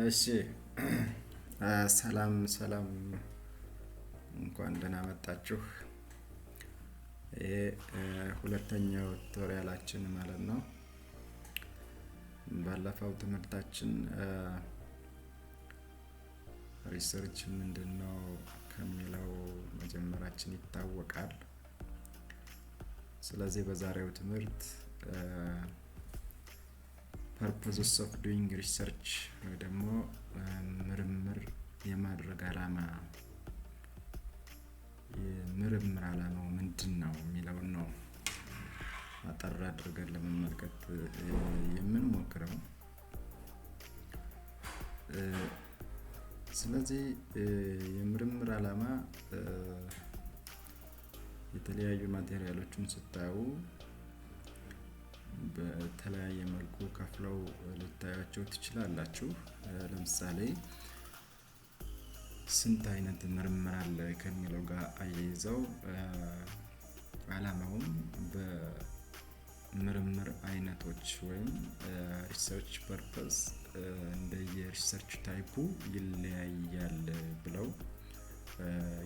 እሺ ሰላም ሰላም እንኳን ደህና መጣችሁ። ይሄ ሁለተኛው ቱቶሪያላችን ማለት ነው። ባለፈው ትምህርታችን ሪሰርች ምንድነው ከሚለው መጀመራችን ይታወቃል። ስለዚህ በዛሬው ትምህርት purposes of doing research ወይ ደግሞ ምርምር የማድረግ ዓላማ የምርምር ዓላማው ምንድነው የሚለውን ነው አጠር አድርገን ለመመልከት የምንሞክረው። ስለዚህ የምርምር ዓላማ የተለያዩ ማቴሪያሎችን ስታዩ በተለያየ መልኩ ከፍለው ልታያቸው ትችላላችሁ። ለምሳሌ ስንት አይነት ምርምር አለ ከሚለው ጋር አያይዘው ዓላማውም በምርምር አይነቶች ወይም ሪሰርች ፐርፐስ እንደየ ሪሰርች ታይፑ ይለያያል ብለው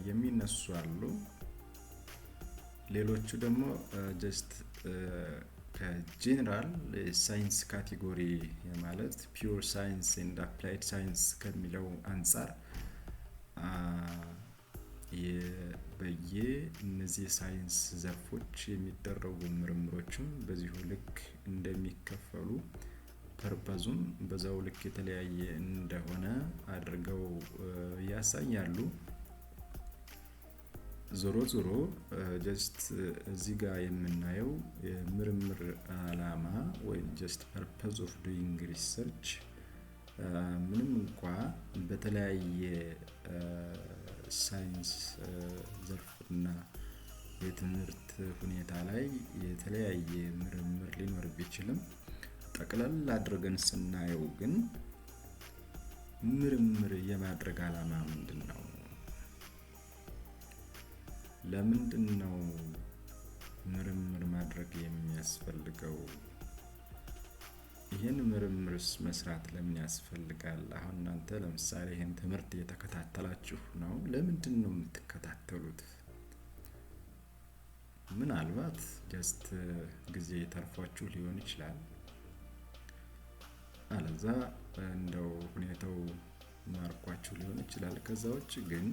የሚነሱ አሉ። ሌሎቹ ደግሞ ጀስት ከጀነራል ሳይንስ ካቴጎሪ ማለት ፒውር ሳይንስ ኤንድ አፕላይድ ሳይንስ ከሚለው አንፃር እነዚህ ሳይንስ ዘርፎች የሚደረጉ ምርምሮችም በዚሁ ልክ እንደሚከፈሉ ፐርፐዙም በዛው ልክ የተለያየ እንደሆነ አድርገው ያሳያሉ። ዞሮ ጀስት እዚህ ጋር የምናየው የምርምር ዓላማ ወይም ጀስት purpose of doing research ምንም እንኳን በተለያየ ሳይንስ ዘርፍና የትምህርት ሁኔታ ላይ የተለያየ ምርምር ሊኖር ቢችልም ጠቅለል አድርገን ስናየው ግን ምርምር የማድረግ ዓላማ ምንድነው? ለምንድነው ምርምር ማድረግ የሚያስፈልገው? ይሄን ምርምርስ መስራት ለምን ያስፈልጋል? አሁን እናንተ ለምሳሌ ይሄን ትምህርት እየተከታተላችሁ ነው። ለምንድነው የምትከታተሉት? ምናልባት ጀስት ጊዜ ተርፏችሁ ሊሆን ይችላል። አለዛ እንደው ሁኔታው ማርኳችሁ ሊሆን ይችላል። ከዛ ውጭ ግን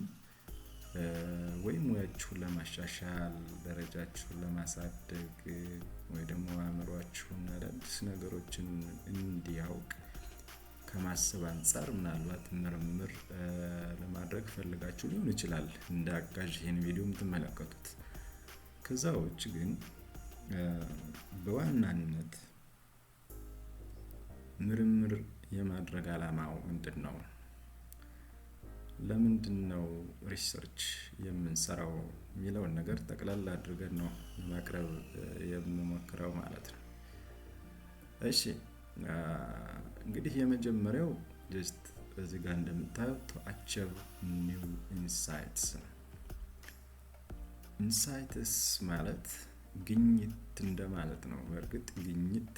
ወይ ሙያችሁን ለማሻሻል ደረጃችሁን ለማሳደግ ወይ ደግሞ አእምሮአችሁን አዳዲስ ነገሮችን እንዲያውቅ ከማሰብ አንፃር ምናልባት ምርምር ለማድረግ ፈልጋችሁ ሊሆን ይችላል እንደ አጋዥ ይሄን ቪዲዮ የምትመለከቱት። ከዛ ውጭ ግን በዋናነት ምርምር የማድረግ ዓላማው ምንድነው? ለምንድነው ሪሰርች የምንሰራው የሚለውን ነገር ጠቅላላ አድርገን ነው ማቅረብ የምንሞክረው ማለት ነው። እሺ እንግዲህ የመጀመሪያው ጀስት እዚህ ጋር እንደምታዩት to achieve new insights ኢንሳይትስ ማለት ግኝት እንደማለት ነው። በእርግጥ ግኝት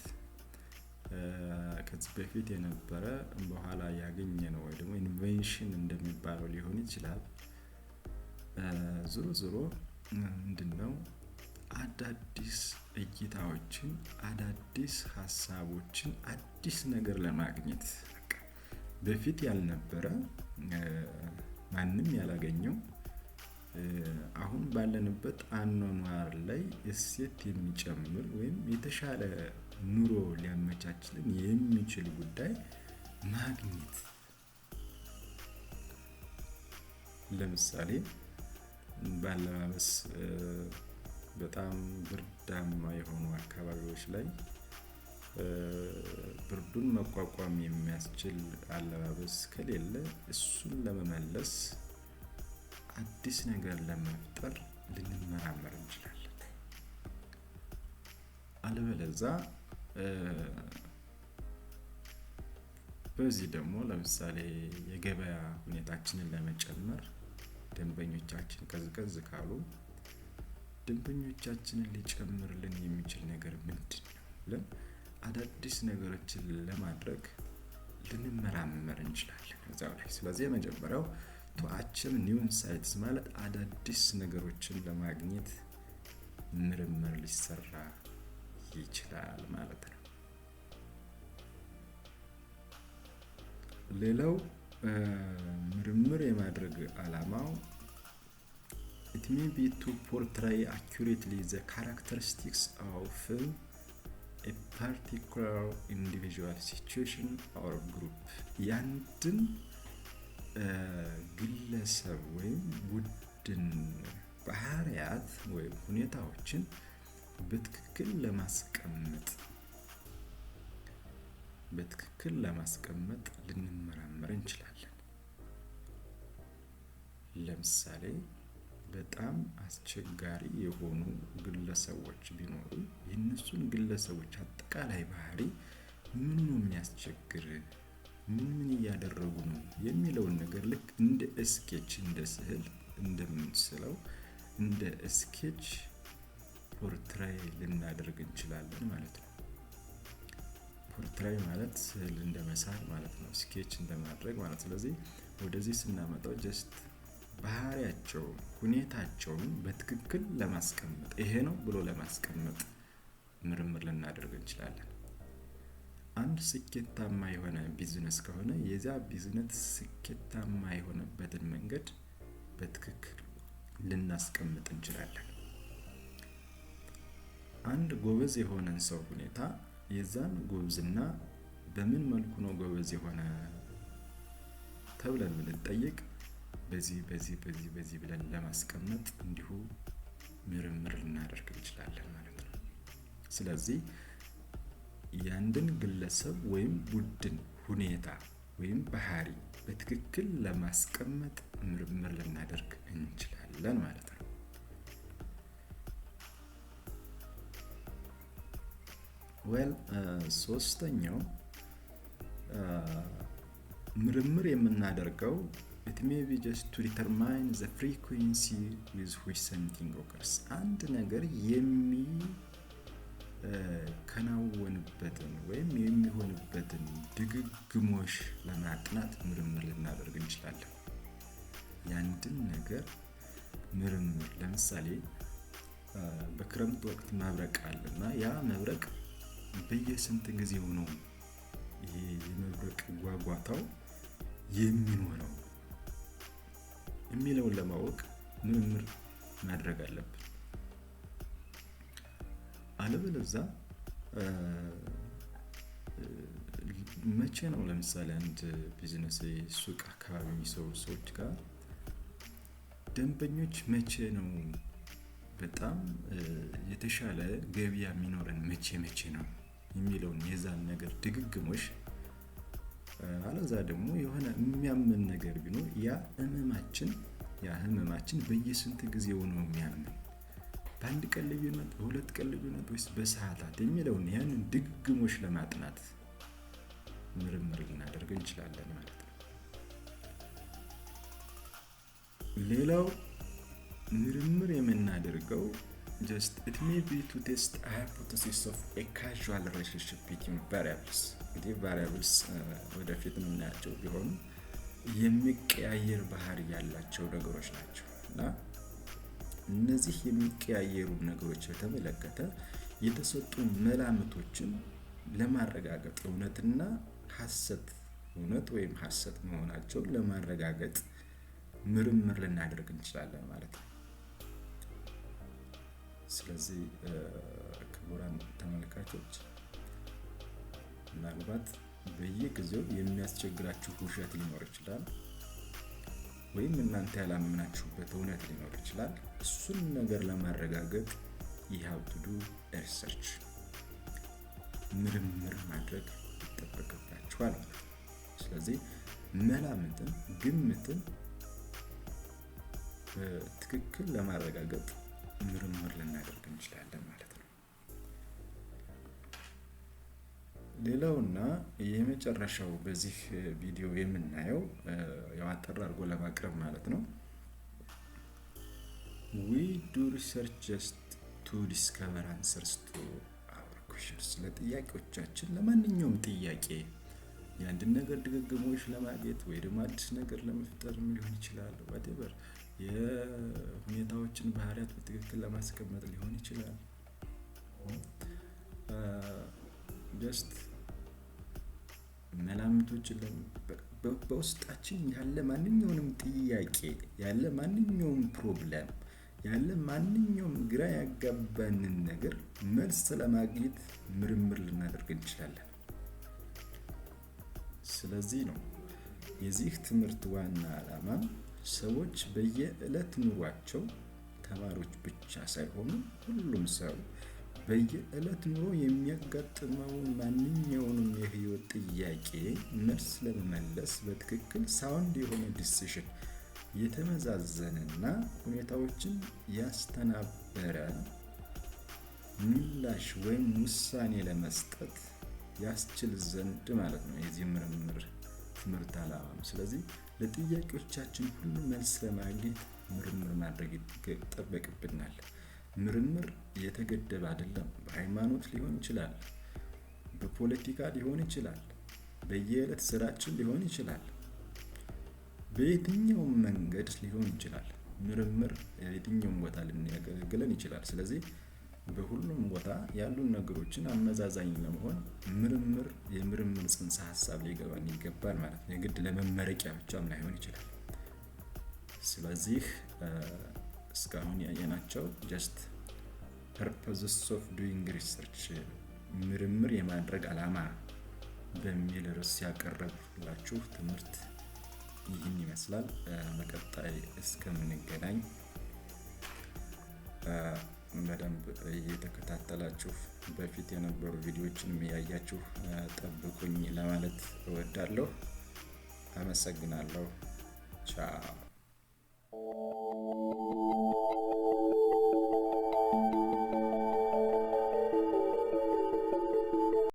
ከዚህ በፊት የነበረ በኋላ ያገኘ ነው ወይ ደግሞ ኢንቬንሽን እንደሚባለው ሊሆን ይችላል። ዞሮ ምንድነው አዳዲስ እይታዎችን፣ አዳዲስ ሀሳቦችን፣ አዲስ ነገር ለማግኘት በፊት ያልነበረ ማንም ያላገኘው አሁን ባለንበት አኗኗር ላይ እሴት የሚጨምር ወይም የተሻለ ኑሮ ሊያመቻችልን የሚችል ጉዳይ ማግኘት። ለምሳሌ ባለባበስ በጣም ብርዳማ የሆኑ አካባቢዎች ላይ ብርዱን መቋቋም የሚያስችል አለባበስ ከሌለ እሱን ለመመለስ አዲስ ነገር ለመፍጠር ልንመራመር እንችላለን። አለበለዛ በዚህ ደግሞ ለምሳሌ የገበያ ሁኔታችንን ለመጨመር ደንበኞቻችን ቀዝቀዝ ካሉ ደንበኞቻችንን ሊጨምርልን የሚችል ነገር ምንድነው ብለን አዳዲስ ነገሮችን ለማድረግ ልንመራመር እንችላለን እዛው ላይ። ስለዚህ የመጀመሪያው to achieve new insights ማለት አዳዲስ ነገሮችን ለማግኘት ምርምር ሊሰራ ይችላል ማለት ነው። ሌላው ምርምር የማድረግ ዓላማው it may be to portray accurately the characteristics of a particular individual situation or group ያንድን ግለሰብ ወይም ቡድን ባህሪያት ወይም ሁኔታዎችን በትክክል ለማስቀመጥ ልንመራመር እንችላለን። ለምሳሌ በጣም አስቸጋሪ የሆኑ ግለሰቦች ቢኖሩ የነሱን ግለሰቦች አጠቃላይ ባህሪ ምን ነው የሚያስቸግር፣ ምን እያደረጉ ነው የሚለውን ነገር ልክ እንደ ስኬች እንደ ስዕል እንደምንስለው እንደ ስኬች ፖርትሬይ ልናደርግ እንችላለን ማለት ነው። ፖርትሬይ ማለት ስዕል እንደመሳል ማለት ነው፣ ስኬች እንደማድረግ ማለት። ስለዚህ ወደዚህ ስናመጣው ጀስት ባህሪያቸው ሁኔታቸውን በትክክል ለማስቀመጥ ይሄ ነው ብሎ ለማስቀመጥ ምርምር ልናደርግ እንችላለን። አንድ ስኬታማ የሆነ ቢዝነስ ከሆነ የዛ ቢዝነስ ስኬታማ የሆነበትን መንገድ በትክክል ልናስቀምጥ እንችላለን። አንድ ጎበዝ የሆነን ሰው ሁኔታ የዛን ጎብዝና በምን መልኩ ነው ጎበዝ የሆነ ተብለን ብንጠይቅ በዚህ ብለን ለማስቀመጥ እንዲሁ ምርምር ልናደርግ እንችላለን ማለት ነው። ስለዚህ ያንድን ግለሰብ ወይም ቡድን ሁኔታ ወይም ባህሪ በትክክል ለማስቀመጥ ምርምር ልናደርግ እንችላለን ማለት ነው። ሶስተኛው ምርምር የምናደርገው it may be just to determine the frequency with which something occurs አንድ ነገር ከናወንበትን ወይም የሚሆንበትን ድግግሞሽ ለማጥናት ምርምር ልናደርግ እንችላለን። ያንድን ነገር ምርምር ለምሳሌ በክረምት ወቅት መብረቅ አለና ያ መብረቅ በየስንት ጊዜው ነው ይሄ የመብረቅ ጓጓታው የሚኖረው የሚለውን ለማወቅ ምርምር ማድረግ አለብን። አለበለዚያ መቼ ነው ለምሳሌ አንድ ቢዝነስ ሱቅ አካባቢ የሚሰሩ ሰዎች ጋር ደንበኞች መቼ ነው በጣም የተሻለ ገበያ የሚኖረን መቼ ነው የሚለውን የዛን ነገር ድግግሞሽ አለዛ ደግሞ የሆነ የሚያምን ነገር ቢኖር ያ ህመማችን በየስንት ጊዜው ነው የሚያምን በአንድ ቀን ልዩነት በሁለት ቀን ልዩነት ወይስ በሰዓታት የሚለውን ያንን ድግግሞሽ ለማጥናት ምርምር ልናደርግ እንችላለን ማለት ነው። ሌላው ምርምር የምናደርገው just it may be to test a hypothesis of a causal relationship between variables እንግዲህ variables ወደፊት የምናያቸው ቢሆን የሚቀያየር ባህሪ ያላቸው ነገሮች ናቸው እና እነዚህ የሚቀያየሩ ነገሮች በተመለከተ የተሰጡ መላምቶችን ለማረጋገጥ እውነትና ሐሰት እውነት ወይም ሐሰት መሆናቸውን ለማረጋገጥ ምርምር ልናደርግ እንችላለን ማለት ነው። ስለዚህ ክቡራን ተመልካቾች ምናልባት በየጊዜው የሚያስቸግራችሁ ውሸት ሊኖር ይችላል ወይም እናንተ ያላመናችሁበት እውነት ሊኖር ይችላል። እሱን ነገር ለማረጋገጥ you have to do research ምርምር ማድረግ ይጠበቅባችኋል ማለት ነው። ስለዚህ መላምትን ግምትን በትክክል ለማረጋገጥ ምርምር ልናደርግ እንችላለን ማለት ነው። ሌላውና የመጨረሻው በዚህ ቪዲዮ የምናየው ያው አጠር አድርጎ ለማቅረብ ማለት ነው we do research just to discover answers to our questions ለጥያቄዎቻችን ለማንኛውም ጥያቄ የአንድን ነገር ድግግሞሽ ለማግኘት ወይ ደግሞ አዲስ ነገር ለመፍጠር ሊሆን ይችላል። whatever የሁኔታዎችን ባህሪያት በትክክል ለማስቀመጥ ሊሆን ይችላል። just መላምቶችን በውስጣችን ያለ ማንኛውንም ጥያቄ ያለ ማንኛውም ፕሮብለም ያለ ማንኛውም ግራ ያጋባንን ነገር መልስ ለማግኘት ምርምር ልናደርግ እንችላለን። ስለዚህ ነው የዚህ ትምህርት ዋና ዓላማ ሰዎች በየዕለት ኑሯቸው ተማሪዎች ብቻ ሳይሆኑ ሁሉም ሰው በየዕለት ኑሮ የሚያጋጥመው ማንኛውንም የህይወት ጥያቄ መልስ ለመመለስ በትክክል ሳውንድ የሆነ ዲሲሽን የተመዛዘነና ሁኔታዎችን ያስተናበረ ምላሽ ወይም ውሳኔ ለመስጠት ያስችል ዘንድ ማለት ነው የዚህ ምርምር ትምህርት ዓላማ። ስለዚህ ለጥያቄዎቻችን ሁሉ መልስ ለማግኘት ምርምር ማድረግ ይጠበቅብናል። ምርምር የተገደበ አይደለም። በሃይማኖት ሊሆን ይችላል፣ በፖለቲካ ሊሆን ይችላል፣ በየዕለት ስራችን ሊሆን ይችላል፣ በየትኛውም መንገድ ሊሆን ይችላል። ምርምር የትኛውም ቦታ ሊያገለግለን ይችላል። ስለዚህ በሁሉም ቦታ ያሉን ነገሮችን አመዛዛኝ ለመሆን ምርምር የምርምር ጽንሰ ሐሳብ ሊገባን ይገባል ማለት ነው። የግድ ለመመረቂያ ብቻም ላይሆን ይችላል። ስለዚህ እስካሁን ያየናቸው just purposes of doing research ምርምር የማድረግ ዓላማ በሚል ርዕስ ያቀረብኩላችሁ ትምህርት ይህን ይመስላል። በቀጣይ እስከምንገናኝ በደንብ እየተከታተላችሁ በፊት የነበሩ ቪዲዮዎችንም ያያችሁ ጠብቁኝ ለማለት እወዳለሁ። አመሰግናለሁ። ቻው።